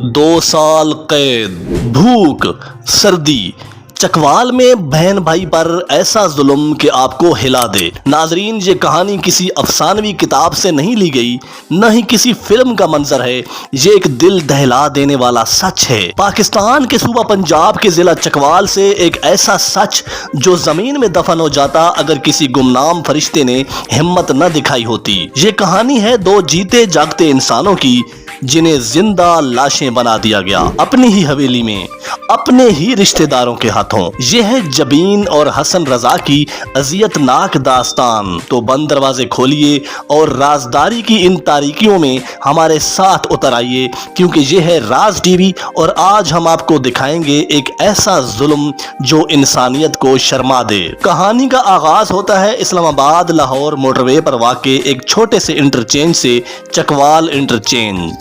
2 साल कैद, भूख, सर्दी, चकवाल में बहन भाई पर ऐसा जुल्म कि आपको हिला दे। नाजरीन, ये कहानी किसी अफसानवी किताब से नहीं ली गई, न ही किसी फिल्म का मंजर है। ये एक दिल दहला देने वाला सच है। पाकिस्तान के सूबा पंजाब के जिला चकवाल से एक ऐसा सच जो जमीन में दफन हो जाता अगर किसी गुमनाम फरिश्ते ने हिम्मत न दिखाई होती। ये कहानी है 2 जीते जागते इंसानों की जिन्हें जिंदा लाशें बना दिया गया अपनी ही हवेली में, अपने ही रिश्तेदारों के हाथों। यह है जबीन और हसन रजा की अजियतनाक दास्तान। तो बंद दरवाजे खोलिए और राजदारी की इन तारीकियों में हमारे साथ उतर आइए, क्योंकि यह है राज टीवी और आज हम आपको दिखाएंगे एक ऐसा जुल्म जो इंसानियत को शर्मा दे। कहानी का आगाज होता है इस्लामाबाद लाहौर मोटरवे पर वाक़े एक छोटे से इंटरचेंज से, चकवाल इंटरचेंज।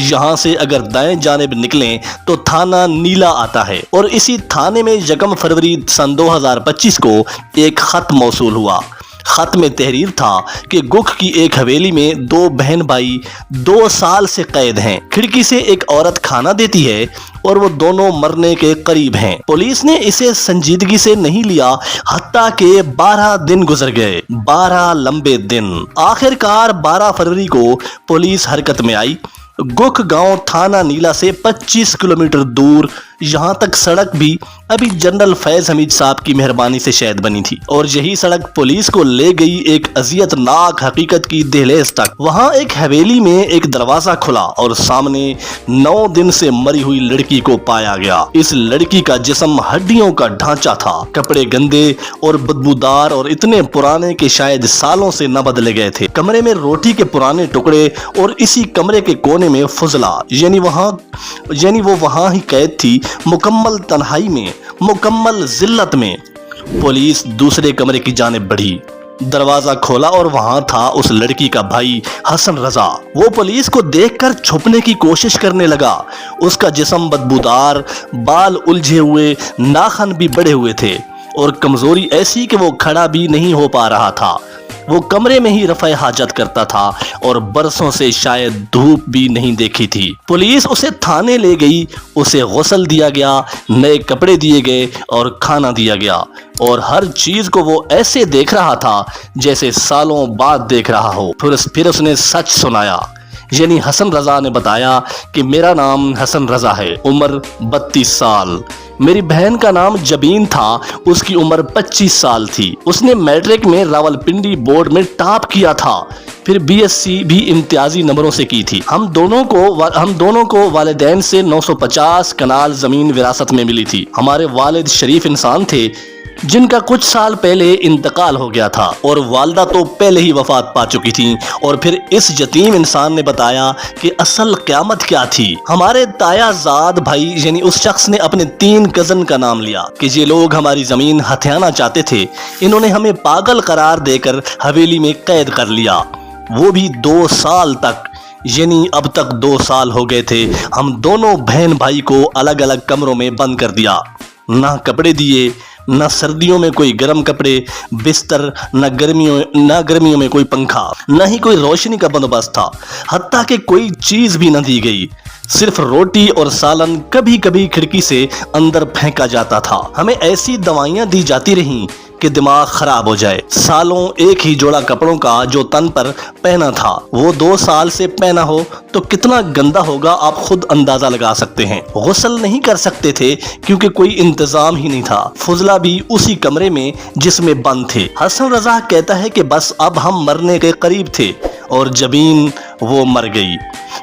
यहाँ से अगर दाएं जानिब निकलें तो थाना नीला आता है और इसी थाने में 1 फरवरी सन 2025 को एक खत मौसूल हुआ। खत में तहरीर था कि गुख की एक हवेली में 2 बहन भाई 2 साल से कैद हैं। खिड़की से एक औरत खाना देती है और वो दोनों मरने के करीब हैं। पुलिस ने इसे संजीदगी से नहीं लिया, हत्ता के 12 दिन गुजर गए, 12 लंबे दिन। आखिरकार 12 फरवरी को पुलिस हरकत में आई। गुख गांव थाना नीला से 25 किलोमीटर दूर, यहाँ तक सड़क भी अभी जनरल फैज हमीद साहब की मेहरबानी से शायद बनी थी और यही सड़क पुलिस को ले गई एक अजियतनाक हकीकत की दहलीज तक। वहाँ एक हवेली में एक दरवाजा खुला और सामने 9 दिन से मरी हुई लड़की को पाया गया। इस लड़की का जिस्म हड्डियों का ढांचा था, कपड़े गंदे और बदबूदार और इतने पुराने कि शायद सालों से न बदले गए थे। कमरे में रोटी के पुराने टुकड़े और इसी कमरे के कोने में फुजला, यानी वो वहाँ ही कैद थी, मुकम्मल तन्हाई में, मुकम्मल जिल्लत में। पुलिस दूसरे कमरे की जानिब बढ़ी, दरवाजा खोला और वहां था उस लड़की का भाई हसन रजा। वो पुलिस को देखकर छुपने की कोशिश करने लगा। उसका जिस्म बदबूदार, बाल उलझे हुए, नाखून भी बड़े हुए थे और कमजोरी ऐसी कि वो खड़ा भी नहीं हो पा रहा था। वो कमरे में ही रफ़े हाजत करता था और बरसों से शायद धूप भी नहीं देखी थी। पुलिस उसे थाने ले गई, उसे गुस्ल दिया गया, नए कपड़े दिए गए और खाना दिया गया और हर चीज को वो ऐसे देख रहा था जैसे सालों बाद देख रहा हो। फिर उसने सच सुनाया, यानी हसन रजा ने बताया कि मेरा नाम हसन रजा है, उम्र 32 साल। मेरी बहन का नाम जबीन था, उसकी उम्र 25 साल थी। उसने मैट्रिक में रावलपिंडी बोर्ड में टॉप किया था, फिर बीएससी भी इम्तियाजी नंबरों से की थी। हम दोनों को वालिदैन से 950 कनाल जमीन विरासत में मिली थी। हमारे वालिद शरीफ इंसान थे जिनका कुछ साल पहले इंतकाल हो गया था और वालदा तो पहले ही वफात पा चुकी थी। और फिर इस यतीम इंसान ने बताया कि असल क़यामत क्या थी। हमारे तायाजाद भाई यानी उस शख्स ने अपने 3 कज़न का नाम लिया कि ये लोग हमारी ज़मीन हथियाना चाहते थे। इन्होंने हमें पागल करार देकर हवेली में कैद कर लिया, वो भी 2 साल तक। यानी अब तक 2 साल हो गए थे। हम दोनों बहन भाई को अलग अलग कमरों में बंद कर दिया, ना कपड़े दिए, न सर्दियों में कोई गर्म कपड़े, बिस्तर, न गर्मियों में कोई पंखा, न ही कोई रोशनी का बंदोबस्त था। हत्ता कि कोई चीज भी न दी गई, सिर्फ रोटी और सालन कभी कभी खिड़की से अंदर फेंका जाता था। हमें ऐसी दवाइयां दी जाती रहीं कि दिमाग खराब हो जाए। सालों एक ही जोड़ा कपड़ों का जो तन पर पहना था वो 2 साल से पहना हो तो कितना गंदा होगा आप खुद अंदाजा लगा सकते हैं। गुस्ल नहीं कर सकते थे क्योंकि कोई इंतजाम ही नहीं था। फुजला भी उसी कमरे में जिसमें बंद थे। हसन रजा कहता है कि बस अब हम मरने के करीब थे और जबीन वो मर गई।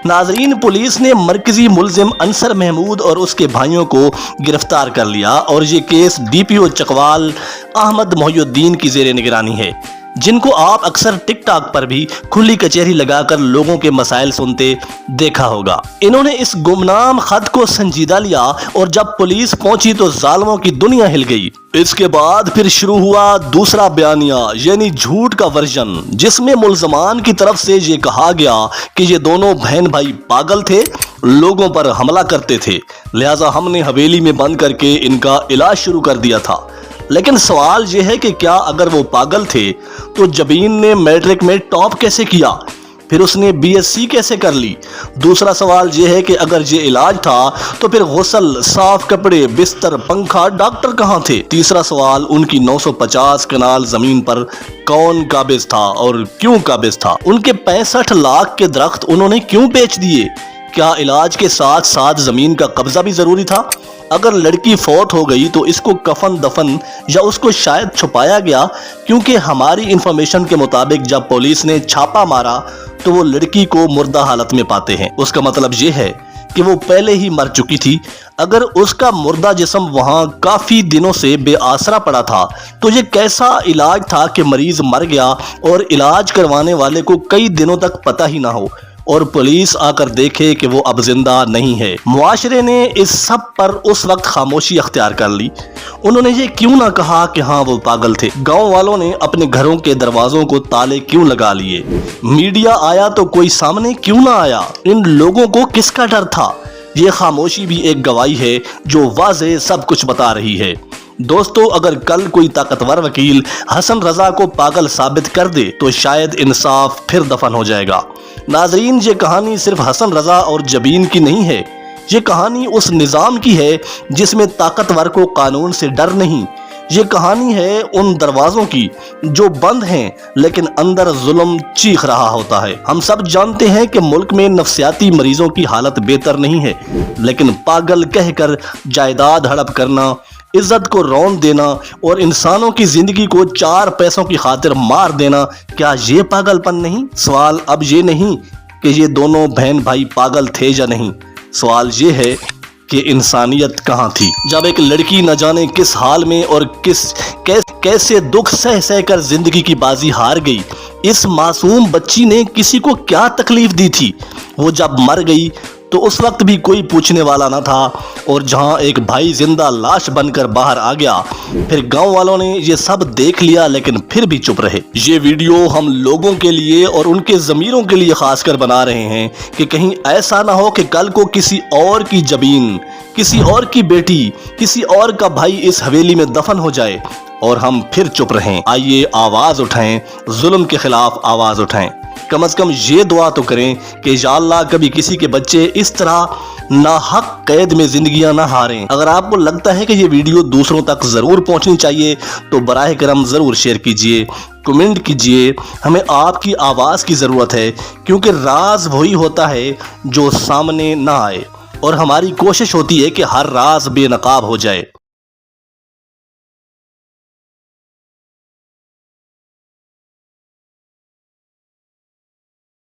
नाजरीन, पुलिस ने मरकजी मुलजिम अंसर महमूद और उसके भाइयों को गिरफ्तार कर लिया और ये केस डीपीओ चकवाल अहमद मोहिउद्दीन की ज़ेरे निगरानी है, जिनको आप अक्सर टिकटॉक पर भी खुली कचहरी लगाकर लोगों के मसाइल सुनते देखा होगा। इन्होंने इस गुमनाम खत को संजीदा लिया और जब पुलिस पहुंची तो जालिमों की दुनिया हिल गई। इसके बाद फिर शुरू हुआ दूसरा बयानिया, यानी झूठ का वर्जन, जिसमें मुल्जमान की तरफ से ये कहा गया कि ये दोनों बहन भाई पागल थे, लोगों पर हमला करते थे, लिहाजा हमने हवेली में बंद करके इनका इलाज शुरू कर दिया था। लेकिन सवाल यह है कि क्या अगर वो पागल थे तो जबीन ने मैट्रिक में टॉप कैसे किया? پھر اس نے BSc کیسے کر لی؟ دوسرا سوال یہ ہے کہ اگر یہ علاج تھا تو پھر غسل، صاف کپڑے، بستر، پنکھا، ڈاکٹر کہاں تھے؟ تیسرا سوال، ان کی 950 کنال زمین پر کون قابض تھا اور کیوں قابض تھا؟ ان کے 65 لاکھ کے درخت انہوں نے کیوں بیچ دیے؟ کیا علاج کے ساتھ ساتھ زمین کا قبضہ بھی ضروری تھا؟ اگر لڑکی فوت ہو گئی تو اس کو کفن دفن یا اس کو شاید چھپایا گیا، کیونکہ ہماری انفارمیشن کے مطابق جب پولیس نے چھاپا مارا تو وہ لڑکی کو مردہ حالت میں پاتے ہیں۔ اس کا مطلب یہ ہے کہ وہ پہلے ہی مر چکی تھی۔ اگر اس کا مردہ جسم وہاں کافی دنوں سے بے آسرا پڑا تھا تو یہ کیسا علاج تھا کہ مریض مر گیا اور علاج کروانے والے کو کئی دنوں تک پتہ ہی نہ ہو اور پولیس آ کر دیکھے کہ وہ اب زندہ نہیں ہے؟ معاشرے نے اس سب پر اس وقت خاموشی اختیار کر لی۔ انہوں نے یہ کیوں نہ کہا کہ ہاں وہ پاگل تھے؟ گاؤں والوں نے اپنے گھروں کے دروازوں کو تالے کیوں لگا لیے؟ میڈیا آیا تو کوئی سامنے کیوں نہ آیا؟ ان لوگوں کو کس کا ڈر تھا؟ یہ خاموشی بھی ایک گواہی ہے جو واضح سب کچھ بتا رہی ہے۔ دوستو، اگر کل کوئی طاقتور وکیل حسن رضا کو پاگل ثابت کر دے تو شاید انصاف پھر دفن ہو جائے گا۔ ناظرین، یہ کہانی صرف حسن رضا اور جبین کی نہیں ہے، یہ کہانی اس نظام کی ہے جس میں طاقتور کو قانون سے ڈر نہیں۔ یہ کہانی ہے ان دروازوں کی جو بند ہیں لیکن اندر ظلم چیخ رہا ہوتا ہے۔ ہم سب جانتے ہیں کہ ملک میں نفسیاتی مریضوں کی حالت بہتر نہیں ہے، لیکن پاگل کہہ کر جائیداد ہڑپ کرنا، عزت کو رون دینا اور انسانوں کی زندگی کو 4 پیسوں کی خاطر مار دینا، کیا یہ پاگل پن نہیں؟ سوال اب یہ نہیں کہ یہ دونوں بہن بھائی پاگل تھے یا نہیں، سوال یہ ہے کہ انسانیت کہاں تھی؟ جب ایک لڑکی نہ جانے کس حال میں اور کیسے دکھ سہ سہ کر زندگی کی بازی ہار گئی، اس معصوم بچی نے کسی کو کیا تکلیف دی تھی؟ وہ جب مر گئی تو اس وقت بھی کوئی پوچھنے والا نہ تھا، اور جہاں ایک بھائی زندہ لاش بن کر باہر آ گیا، پھر گاؤں والوں نے یہ سب دیکھ لیا لیکن پھر بھی چپ رہے۔ یہ ویڈیو ہم لوگوں کے لیے اور ان کے ضمیروں کے لیے خاص کر بنا رہے ہیں کہ کہیں ایسا نہ ہو کہ کل کو کسی اور کی جبین، کسی اور کی بیٹی، کسی اور کا بھائی اس حویلی میں دفن ہو جائے اور ہم پھر چپ رہیں۔ آئیے آواز اٹھائیں، ظلم کے خلاف آواز اٹھائیں۔ کم از کم یہ دعا تو کریں کہ یا اللہ کبھی کسی کے بچے اس طرح ناحق قید میں زندگیاں نہ ہاریں۔ اگر آپ کو لگتا ہے کہ یہ ویڈیو دوسروں تک ضرور پہنچنی چاہیے تو براہ کرم ضرور شیئر کیجئے، کمنٹ کیجئے۔ ہمیں آپ کی آواز کی ضرورت ہے، کیونکہ راز وہی ہوتا ہے جو سامنے نہ آئے، اور ہماری کوشش ہوتی ہے کہ ہر راز بے نقاب ہو جائے۔